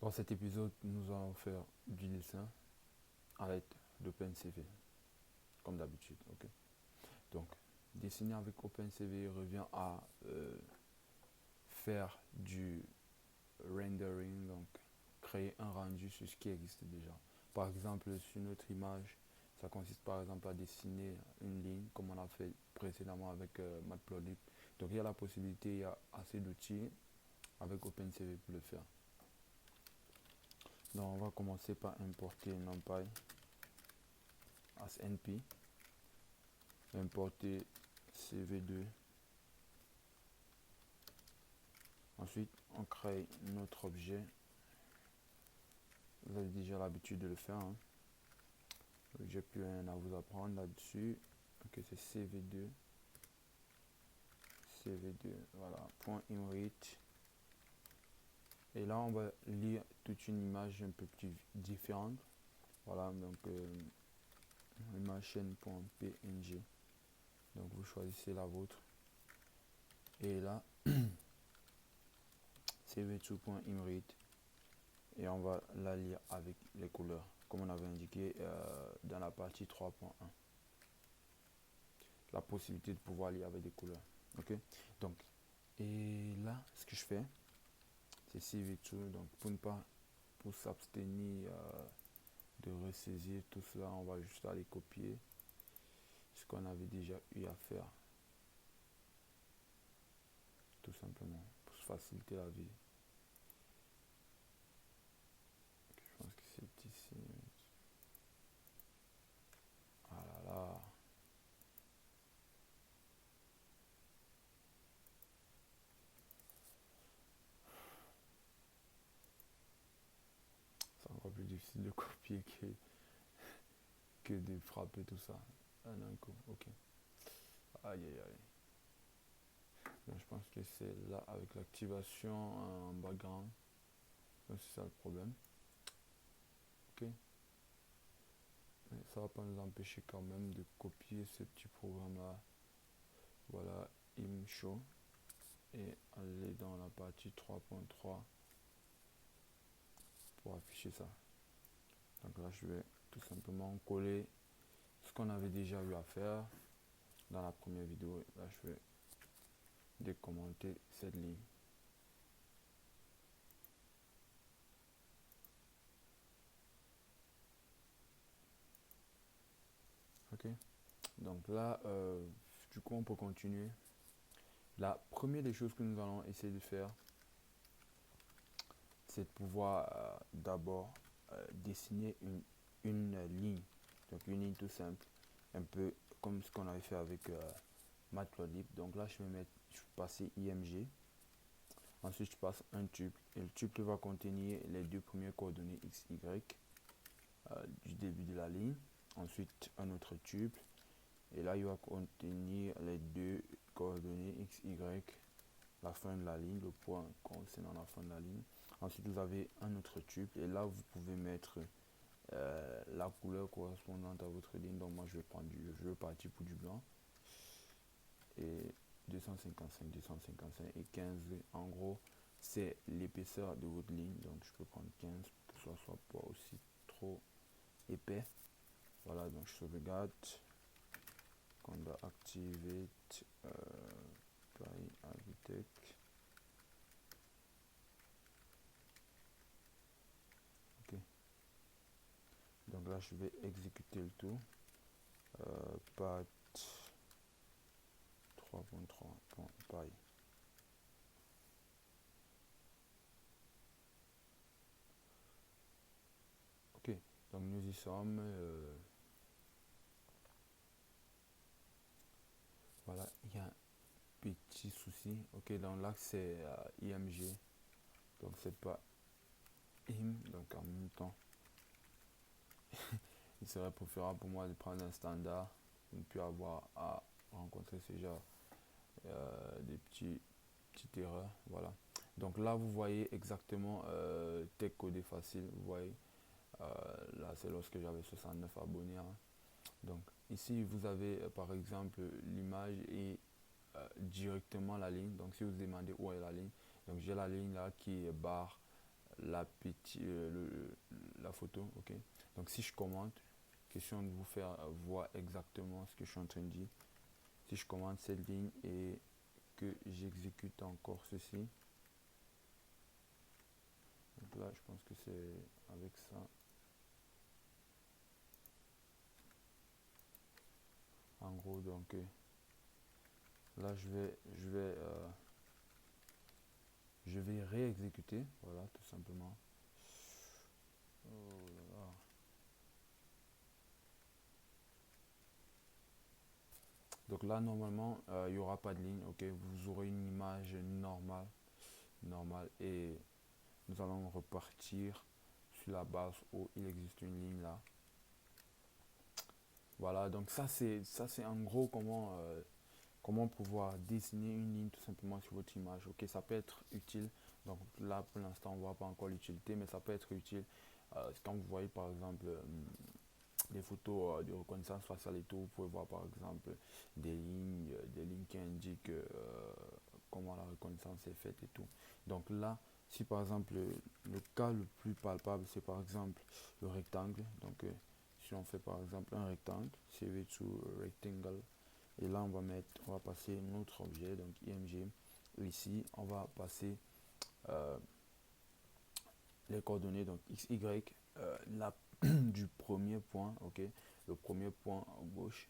Dans cet épisode, nous allons faire du dessin à l'aide d'OpenCV, comme d'habitude. Ok. Donc, dessiner avec OpenCV revient à faire du rendering, donc créer un rendu sur ce qui existe déjà. Par exemple, sur notre image, ça consiste par exemple à dessiner une ligne, comme on a fait précédemment avec Matplotlib. Donc, il y a la possibilité, il y a assez d'outils avec OpenCV pour le faire. Donc, on va commencer par importer NumPy as np, importer cv2. Ensuite, on crée notre objet. Vous avez déjà l'habitude de le faire, hein. J'ai plus rien à vous apprendre là-dessus. Ok, c'est cv2, voilà, point .imread. Et là, on va lire toute une image un peu plus différente. Voilà, donc image chaîne.png. Donc vous choisissez la vôtre. Et là, cv2.imread. Et on va la lire avec les couleurs, comme on avait indiqué dans la partie 3.1. La possibilité de pouvoir lire avec des couleurs. Ok. Donc, et là, ce que je fais, c'est CV2. Donc, pour s'abstenir de ressaisir tout cela, on va juste aller copier ce qu'on avait déjà eu à faire, tout simplement, pour se faciliter la vie. Je pense que c'est ici. Ah là là. C'est encore plus difficile de copier que de frapper tout ça d'un coup. Ok. Aïe aïe aïe. Donc, je pense que c'est là avec l'activation en background. Donc, c'est ça le problème. Ok. Mais ça va pas nous empêcher quand même de copier ce petit programme là. Voilà, imshow. Et aller dans la partie 3.3 pour afficher ça. Donc là, je vais tout simplement coller ce qu'on avait déjà eu à faire dans la première vidéo. Là, je vais décommenter cette ligne. Ok. Donc là, du coup, on peut continuer. La première des choses que nous allons essayer de faire, c'est de pouvoir d'abord dessiner une ligne. Donc une ligne tout simple, un peu comme ce qu'on avait fait avec Matplotlib. Donc là, je vais passer IMG. Ensuite, je passe un tuple. Et le tuple va contenir les deux premières coordonnées X, Y du début de la ligne. Ensuite, un autre tuple. Et là, il va contenir les deux coordonnées X, Y, la fin de la ligne, le point concernant la fin de la ligne. Ensuite, vous avez un autre tuple. Et là, vous pouvez mettre la couleur correspondante à votre ligne. Donc, moi, je vais partir pour du blanc. Et 255, 255 et 15. En gros, c'est l'épaisseur de votre ligne. Donc, je peux prendre 15 pour que ça soit pas aussi trop épais. Voilà, donc je sauvegarde. On doit activer by Avitec. Ok. Donc là, je vais exécuter le tout. Path 3.3.py. Ok, donc nous y sommes. Voilà, il y a un petit souci. Ok, donc là c'est IMG, donc c'est pas IM, donc en même temps, il serait préférable pour moi de prendre un standard pour ne plus avoir à rencontrer ce genre des petites erreurs. Voilà. Donc là, vous voyez exactement tech codé facile. Vous voyez, là c'est lorsque j'avais 69 abonnés, hein. Donc ici, vous avez par exemple l'image et directement la ligne. Donc si vous demandez où est la ligne, donc j'ai la ligne là qui est barre la photo, ok. Donc si je commente, question de vous faire voir exactement ce que je suis en train de dire. Si je commente cette ligne et que j'exécute encore ceci, donc là je pense que c'est avec ça. En gros, donc là je vais réexécuter, voilà, tout simplement. Oh là là. Donc là, normalement, il n'y aura pas de ligne, ok. Vous aurez une image normale, et nous allons repartir sur la base où il existe une ligne là. Voilà, donc ça c'est en gros comment pouvoir dessiner une ligne tout simplement sur votre image. Ok, ça peut être utile. Donc là, pour l'instant, on ne voit pas encore l'utilité, mais ça peut être utile. Quand vous voyez par exemple des photos de reconnaissance faciale et tout, vous pouvez voir par exemple des lignes qui indiquent comment la reconnaissance est faite et tout. Donc là, si par exemple le cas le plus palpable, c'est par exemple le rectangle. Donc si on fait par exemple un rectangle, CV to rectangle, et là on va passer notre objet, donc img. Ici, on va passer euh, les coordonnées, donc x, y, la du premier point, ok, le premier point gauche,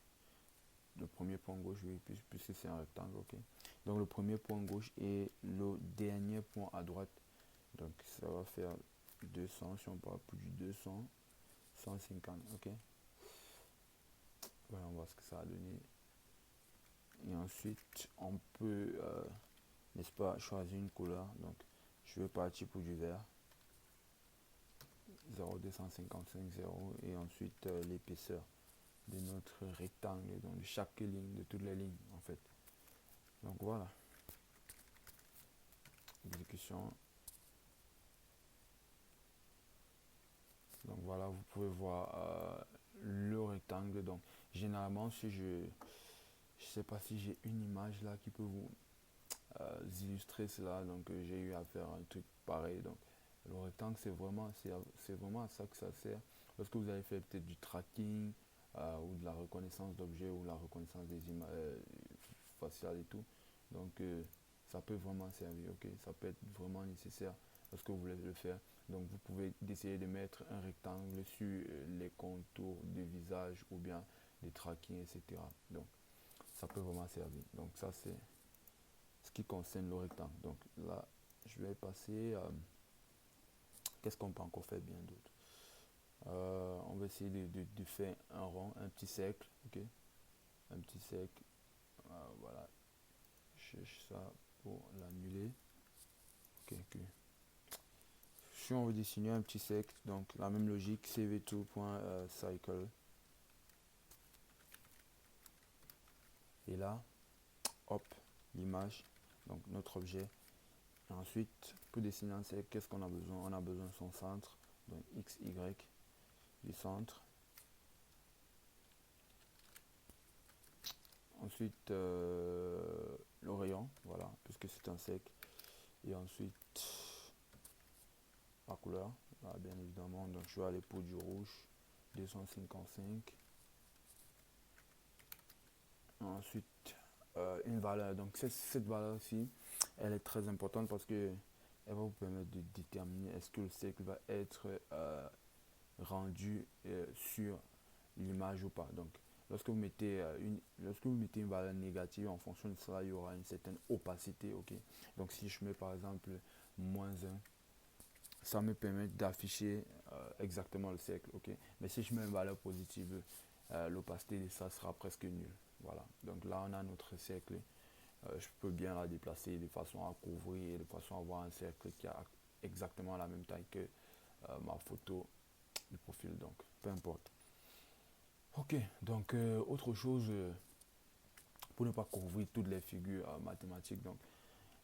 oui, puisque c'est un rectangle, ok. Donc le premier point gauche et le dernier point à droite, donc ça va faire 200, si on parle plus du 200, 150, ok. Voilà, on va voir ce que ça a donné. Et ensuite, on peut, n'est-ce pas, choisir une couleur. Donc, je vais partir pour du vert. 0,255, 0. Et ensuite, l'épaisseur de notre rectangle, donc de chaque ligne, de toutes les lignes, en fait. Donc, voilà. Exécution. Donc, voilà, vous pouvez voir le rectangle. Donc, généralement, si je sais pas si j'ai une image là qui peut vous illustrer cela. Donc j'ai eu à faire un truc pareil. Donc le rectangle, c'est vraiment à ça que ça sert. Lorsque vous avez fait peut-être du tracking ou de la reconnaissance d'objets ou la reconnaissance des images faciales et tout. Donc ça peut vraiment servir, ok. Ça peut être vraiment nécessaire lorsque vous voulez le faire. Donc vous pouvez essayer de mettre un rectangle sur les contours du visage ou bien des tracking, etc. Donc ça peut vraiment servir. Donc ça c'est ce qui concerne le rectangle. Donc là, je vais passer. Qu'est-ce qu'on peut encore faire bien d'autre? On va essayer de faire un rond, un petit cercle. Ok, un petit cercle. Voilà, je cherche ça pour l'annuler. Ok, ok. Si on veut dessiner un petit cercle, donc la même logique, cv2.cycle. Et là, hop, l'image, donc notre objet. Et ensuite, pour dessiner un cercle, qu'est-ce qu'on a besoin? On a besoin de son centre, donc x, y, du centre. Ensuite, le rayon, voilà, puisque c'est un cercle. Et ensuite, la couleur, voilà, bien évidemment. Donc, je vais aller pour du rouge, 255. Ensuite, une valeur. Donc, cette valeur-ci, elle est très importante parce que elle va vous permettre de déterminer est-ce que le cercle va être rendu sur l'image ou pas. Donc, lorsque vous mettez une valeur négative, en fonction de cela, il y aura une certaine opacité, ok. Donc, si je mets par exemple -1, ça me permet d'afficher exactement le cercle, ok. Mais si je mets une valeur positive, l'opacité de ça sera presque nulle. Voilà. Donc là, on a notre cercle. Je peux bien la déplacer de façon à couvrir et de façon à avoir un cercle qui a exactement la même taille que ma photo du profil. Donc, peu importe. Ok, donc autre chose, pour ne pas couvrir toutes les figures mathématiques, donc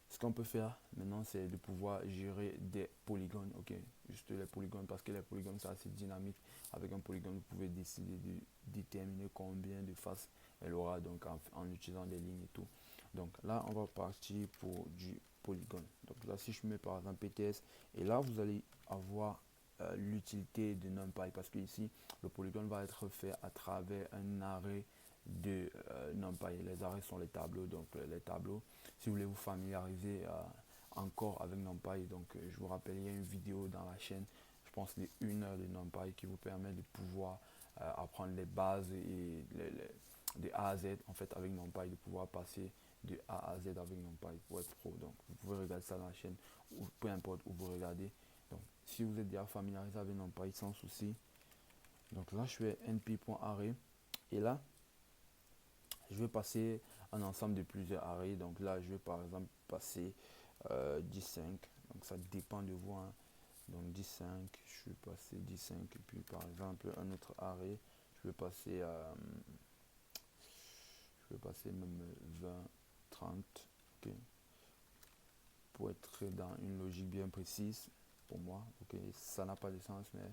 ce qu'on peut faire maintenant, c'est de pouvoir gérer des polygones, ok, juste les polygones, parce que les polygones c'est assez dynamique. Avec un polygone, vous pouvez décider de déterminer combien de faces elle aura, donc en utilisant des lignes et tout. Donc là, on va partir pour du polygone. Donc là, si je mets par exemple PTS, et là, vous allez avoir l'utilité de NumPy, parce que ici, le polygone va être fait à travers un arrêt de NumPy. Les arrêts sont les tableaux, donc les tableaux. Si vous voulez vous familiariser encore avec NumPy, donc je vous rappelle, il y a une vidéo dans la chaîne, je pense de 1 heure de NumPy qui vous permet de pouvoir apprendre les bases et de A à Z en fait avec NumPy, de pouvoir passer de A à Z avec NumPy pour être pro. Donc vous pouvez regarder ça dans la chaîne, ou peu importe où vous regardez. Donc si vous êtes déjà familiarisé avec NumPy, sans souci. Donc là je fais np.array et là je vais passer un ensemble de plusieurs arrays. Donc là je vais par exemple passer 10,5. Donc ça dépend de vous, hein. Donc 10,5, je vais passer 10,5 et puis par exemple un autre array, je vais passer même 20, 30, ok, pour être dans une logique bien précise pour moi. Ok, ça n'a pas de sens, mais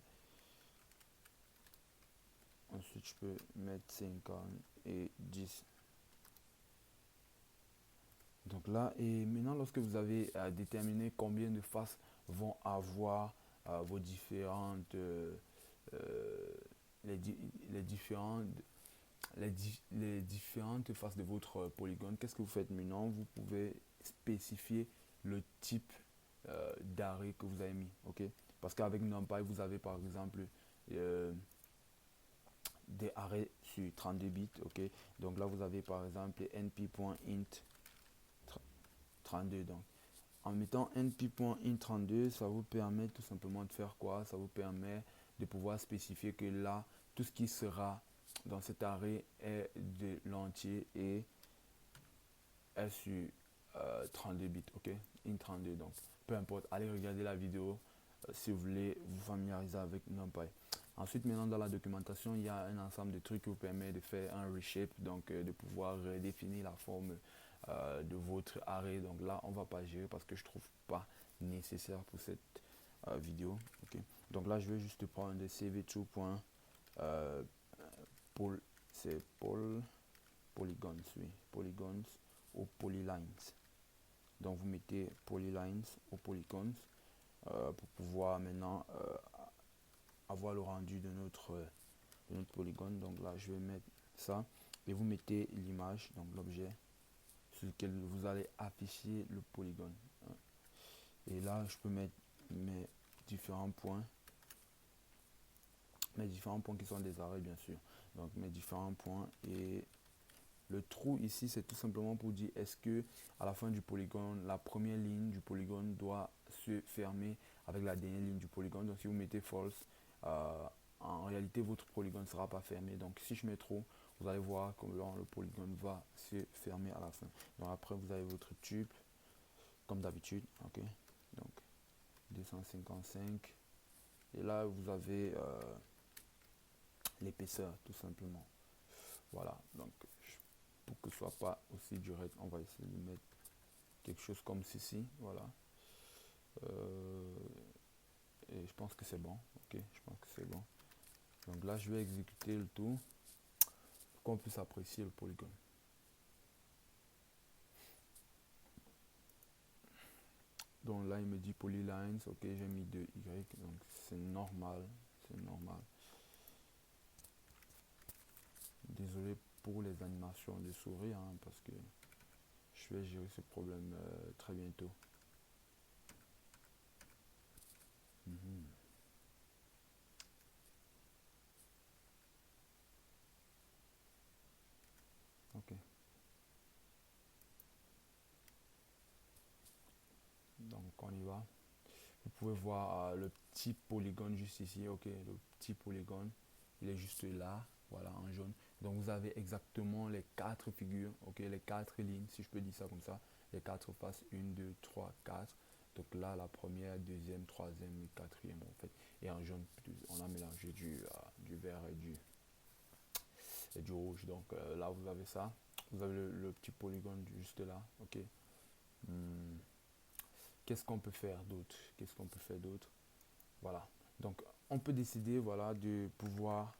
ensuite je peux mettre 50 et 10. Donc là, et maintenant lorsque vous avez déterminé combien de faces vont avoir vos différentes euh, les, les différentes les différentes faces de votre polygone, qu'est-ce que vous faites maintenant? Vous pouvez spécifier le type d'arrêt que vous avez mis, ok? Parce qu'avec NumPy, vous avez par exemple euh, des arrêts sur 32 bits, ok? Donc là, vous avez par exemple np.int 32. Donc, en mettant np.int32, ça vous permet tout simplement de faire quoi? Ça vous permet de pouvoir spécifier que là, tout ce qui sera dans cet arrêt est de l'entier et est sur 32 bits, ok? In 32, donc peu importe, allez regarder la vidéo si vous voulez vous familiariser avec NumPy. Ensuite, maintenant dans la documentation, il y a un ensemble de trucs qui vous permet de faire un reshape, donc de pouvoir redéfinir la forme de votre arrêt. Donc là, on va pas gérer parce que je trouve pas nécessaire pour cette vidéo, ok? Donc là, je vais juste prendre des cv2. Pol, c'est polygons, oui, polygons ou polylines. Donc vous mettez polylines ou polygons pour pouvoir maintenant avoir le rendu de notre polygone. Donc là je vais mettre ça et vous mettez l'image, donc l'objet sur lequel vous allez afficher le polygone. Et là je peux mettre mes différents points qui sont des arrêts bien sûr. Donc mes différents points, et le trou ici, c'est tout simplement pour dire est-ce que à la fin du polygone, la première ligne du polygone doit se fermer avec la dernière ligne du polygone. Donc si vous mettez false, en réalité votre polygone ne sera pas fermé. Donc si je mets trop, vous allez voir que le polygone va se fermer à la fin. Donc après vous avez votre tube comme d'habitude, ok. Donc 255 et là vous avez l'épaisseur tout simplement. Voilà, donc pour que ce soit pas aussi direct, on va essayer de mettre quelque chose comme ceci, voilà. Euh, et je pense que c'est bon, ok, je pense que c'est bon. Donc là, je vais exécuter le tout pour qu'on puisse apprécier le polygone. Donc là, il me dit polylines, ok, j'ai mis 2Y, donc c'est normal, c'est normal. Désolé pour les animations de souris, hein, parce que je vais gérer ce problème très bientôt. Ok. Donc on y va. Vous pouvez voir le petit polygone juste ici, ok, le petit polygone, il est juste là, voilà, en jaune. Donc vous avez exactement les 4 figures, ok, les 4 lignes, si je peux dire ça comme ça, les 4 faces, 1, 2, 3, 4. Donc là, la première, deuxième, troisième et quatrième, en fait. Et en jaune, on a mélangé du vert et du rouge. Donc là, vous avez ça. Vous avez le petit polygone juste là, ok. Hmm. Qu'est-ce qu'on peut faire d'autre? Qu'est-ce qu'on peut faire d'autre? Voilà. Donc, on peut décider, voilà, de pouvoir,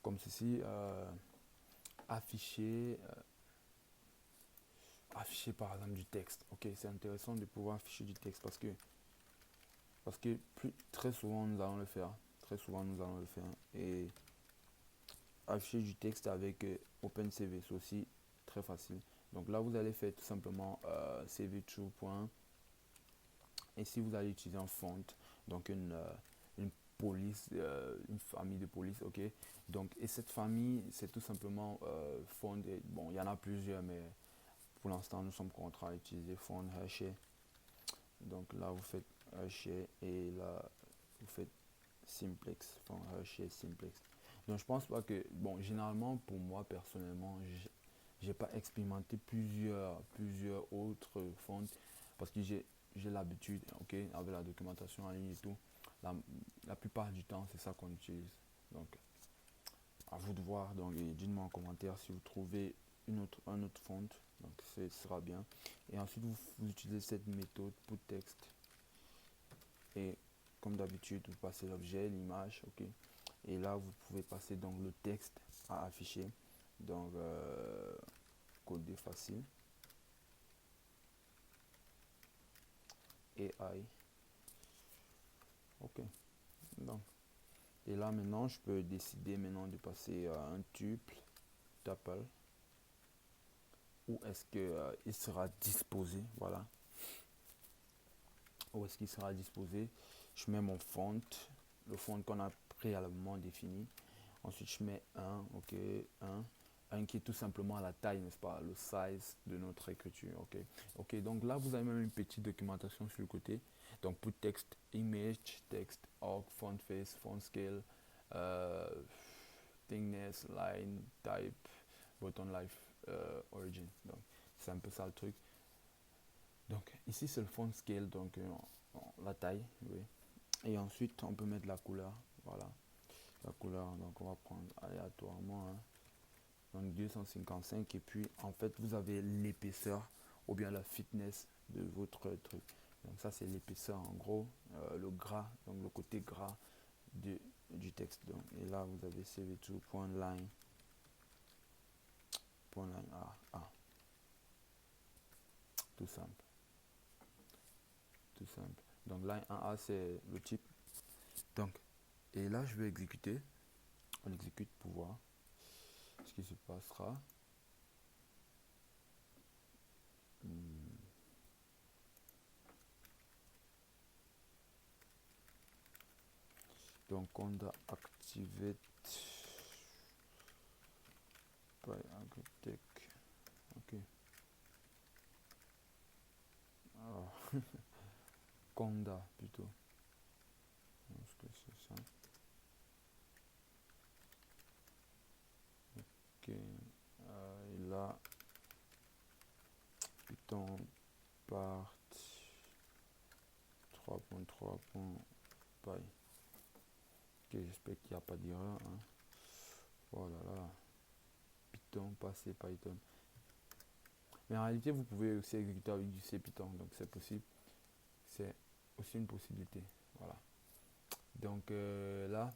comme ceci, afficher. afficher par exemple du texte. Ok, c'est intéressant de pouvoir afficher du texte parce que très souvent nous allons le faire. Très souvent nous allons le faire. Et afficher du texte avec OpenCV, c'est aussi très facile. Donc là, vous allez faire tout simplement cv2. Et si vous allez utiliser un font, donc une police, une famille de police, ok. Donc, et cette famille, c'est tout simplement font. Bon, il y en a plusieurs, mais pour l'instant, nous sommes contraints à utiliser font haché. Donc là, vous faites haché et là, vous faites simplex, font haché simplex. Donc, je pense pas que, bon, généralement, pour moi, personnellement, j'ai pas expérimenté plusieurs autres fonts parce que j'ai l'habitude, ok, avec la documentation en ligne et tout. La, la plupart du temps, c'est ça qu'on utilise. Donc, à vous de voir. Donc, dites-moi en commentaire si vous trouvez un autre font. Donc, ce sera bien. Et ensuite, vous utilisez cette méthode pour texte. Et comme d'habitude, vous passez l'objet, l'image, ok. Et là, vous pouvez passer donc le texte à afficher. Donc, coder facile. AI. Ok. Donc, et là maintenant, je peux décider maintenant de passer à un tuple. Où est-ce que il sera disposé, voilà. Où est-ce qu'il sera disposé. Je mets mon font, le font qu'on a préalablement défini. Ensuite, je mets un, ok, un qui est tout simplement la taille, n'est-ce pas, le size de notre écriture, ok. Ok, donc là, vous avez même une petite documentation sur le côté. Donc, pour texte, image, text, org, font face, font scale, euh, thickness, line, type, button life, origin. Donc, c'est un peu ça le truc. Donc, ici, c'est le font scale, donc la taille, oui. Et ensuite, on peut mettre la couleur, voilà. La couleur, donc on va prendre aléatoirement, hein. Donc 255 et puis en fait vous avez l'épaisseur ou bien la fitness de votre truc. Donc ça c'est l'épaisseur en gros, le gras, donc le côté gras du texte. Donc, et là vous avez cv2.line, tout simple, tout simple. Donc line 1A c'est le type. Donc et là je vais exécuter, on exécute pour voir ce qui se passera. Donc on doit activer by agrotech. Ok. Ah, Conda plutôt. Est-ce que c'est ça? Ok. Et là, Python part 3.3.py. Ok, j'espère qu'il n'y a pas d'erreur. Hein. Oh là là. Python, passer Python. Mais en réalité, vous pouvez aussi exécuter avec du C Python, donc c'est possible. C'est aussi une possibilité. Voilà. Donc là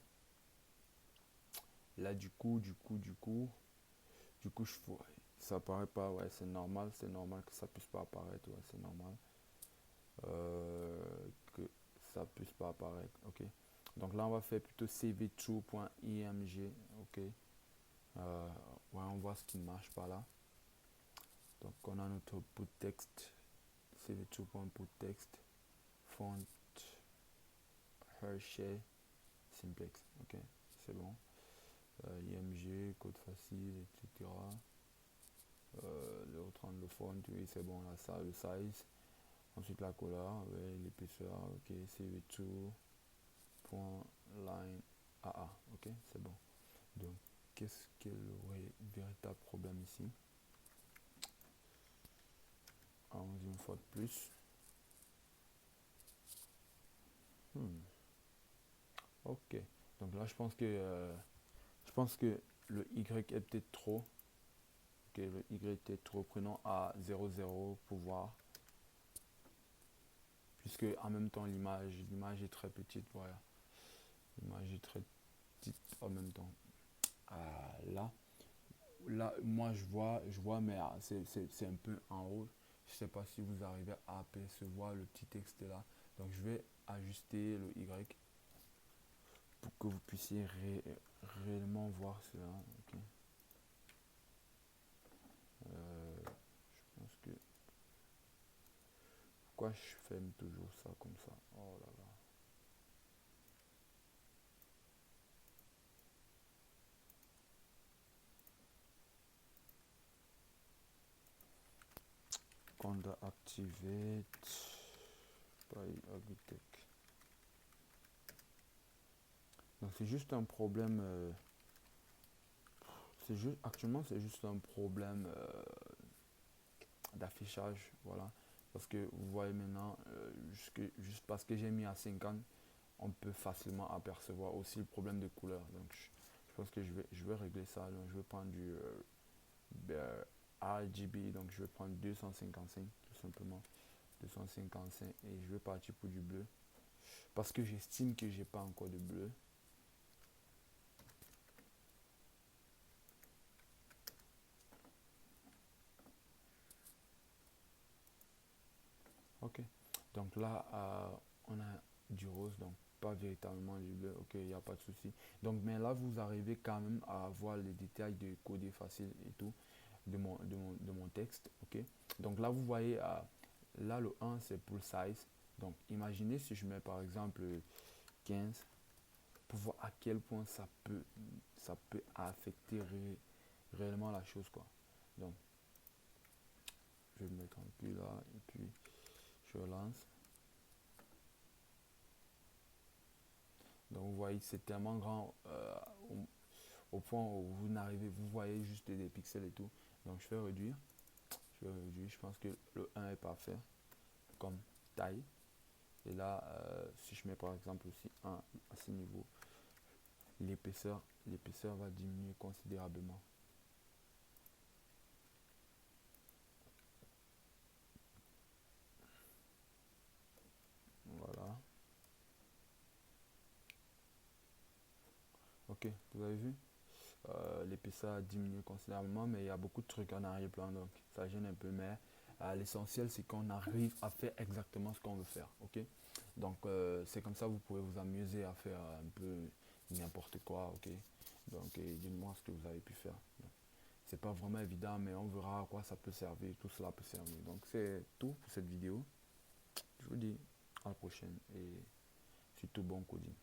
ça apparaît pas, ouais, c'est normal que ça puisse pas apparaître, ouais, c'est normal que ça puisse pas apparaître, ok. Donc là, on va faire plutôt cv2.img, ok. Ouais, on voit ce qui ne marche pas là. Donc on a notre put text, cv2.putText, font, Hershey, simplex, ok, c'est bon. IMG, code facile, etc. Le reprendre le font, oui, c'est bon, là, ça, le size. Ensuite, la couleur, ouais, l'épaisseur, ok, cv2.line AA, ok, c'est bon. Donc, qu'est-ce qu'il y aurait véritable problème ici? Allons-y une fois de plus. Ok, donc là, je pense que le Y est peut-être trop. Ok, le Y était trop. Prenons à 0,0 pour voir. Puisque en même temps, l'image est très petite, voilà. L'image est très petite en même temps. Ah, là. Là, moi, je vois, mais c'est un peu en haut. Je sais pas si vous arrivez à apercevoir le petit texte là. Donc, je vais ajuster le Y pour que vous puissiez réellement voir cela. Ok. Je pense que... Pourquoi je fais toujours ça comme ça? Oh là là. Conda activate by Agritech. Donc c'est juste un problème. C'est juste actuellement c'est juste un problème d'affichage, voilà. Parce que vous voyez maintenant, juste parce que j'ai mis à 50, on peut facilement apercevoir aussi le problème de couleur. Donc je pense que je vais régler ça. Donc je vais prendre du RGB, donc je vais prendre 255 tout simplement. 255 et je vais partir pour du bleu. Parce que j'estime que j'ai pas encore de bleu. Ok. Donc là, on a du rose, donc pas véritablement du bleu. Ok, il n'y a pas de souci. Donc, mais là, vous arrivez quand même à voir les détails de coder facile et tout de mon texte. Ok. Donc là, vous voyez, là, le 1, c'est pour le size. Donc, imaginez si je mets par exemple 15 pour voir à quel point ça peut affecter réellement la chose, quoi. Donc, je vais le mettre en plus là et puis je relance. Donc vous voyez, c'est tellement grand au point où vous n'arrivez, vous voyez juste des pixels et tout. Donc je vais réduire. Je vais réduire. Je pense que le 1 est parfait comme taille. Et là, si je mets par exemple aussi 1 à ce niveau, l'épaisseur va diminuer considérablement. Voilà. Ok, vous avez vu? L'épaisseur a diminué considérablement, mais il y a beaucoup de trucs en arrière-plan, donc ça gêne un peu. Mais l'essentiel, c'est qu'on arrive à faire exactement ce qu'on veut faire. Ok. Donc, c'est comme ça vous pouvez vous amuser à faire un peu n'importe quoi. Ok. Donc, dites-moi ce que vous avez pu faire. C'est pas vraiment évident, mais on verra à quoi ça peut servir. Tout cela peut servir. Donc, c'est tout pour cette vidéo. Je vous dis à la prochaine et surtout bon coding.